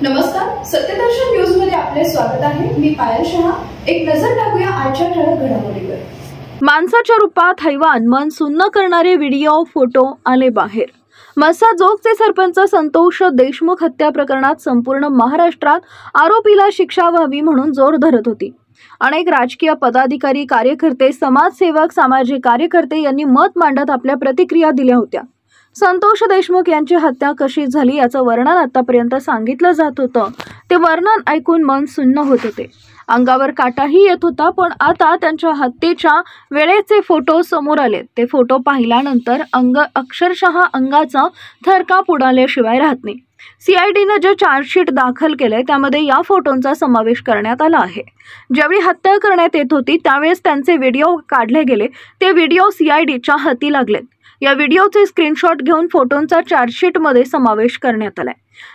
नमस्कार, सत्यदर्शन न्यूज मध्ये आपले स्वागत आहे। मी पायल शहा। एक नजर टाकूया आजच्या ठळक घडामोडीवर। माणसाच्या रूपात हैवान मन सुन्न करणारे व्हिडिओ फोटो आले बाहेर। मसाजोगचे सरपंच संतोष देशमुख हत्या प्रकरणात संपूर्ण महाराष्ट्रात आरोपीला शिक्षा व्हावी म्हणून जोर धरत होती। अनेक राजकीय पदाधिकारी, कार्यकर्ते, समाजसेवक, सामाजिक कार्यकर्ते यांनी मत मांडत आपल्या प्रतिक्रिया दिल्या होत्या। संतोष देशमुख यांची हत्या कशी झाली याचं वर्णन आतापर्यंत सांगितलं जात होतं। ते वर्णन ऐकून मन सुन्न होत होते, अंगावर काटाही येत होता। पण आता त्यांच्या हत्येच्या वेळेचे फोटो समोर आले। ते फोटो पाहिल्यानंतर अक्षरशः अंगाचा थरकाप उडाल्याशिवाय राहत नाही। सीआयडीने जे चार्जशीट दाखल केले त्यामध्ये या फोटोंचा समावेश करण्यात आला आहे। ज्यावेळी हत्या करण्यात येत होती त्यावेळेस त्यांचे व्हिडिओ काढले गेले। ते व्हिडिओ सीआयडीच्या हाती लागले। या व्हिडिओचे स्क्रीनशॉट घेऊन फोटोंचा चार्जशीटमध्ये समावेश करण्यात आलाय।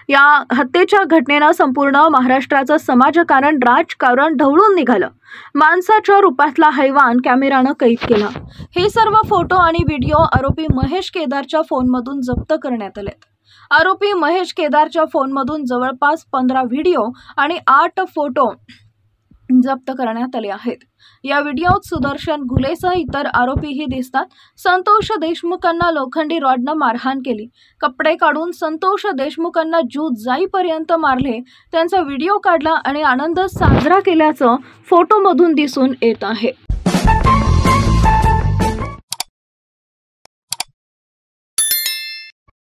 या हत्येच्या घटनेनं संपूर्ण महाराष्ट्राचं समाजकारण, राजकारण ढवळून निघालं। माणसाच्या रूपातला हैवान कॅमेरानं कैद केला। हे सर्व फोटो आणि व्हिडिओ आरोपी महेश केदारच्या फोनमधून जप्त करण्यात आलेत। आरोपी महेश केदारच्या फोनमधून जवळपास 15 व्हिडिओ आणि 8 फोटो जप्त करण्यात आले आहेत। या व्हिडिओत सुदर्शन घुलेसह इतर आरोपीही दिसतात। संतोष देशमुखांना लोखंडी रॉडनं मारहाण केली, कपडे काढून संतोष देशमुखांना जीव जाईपर्यंत मारले, त्यांचा व्हिडिओ काढला आणि आनंद साजरा केल्याचं फोटोमधून दिसून येत आहे।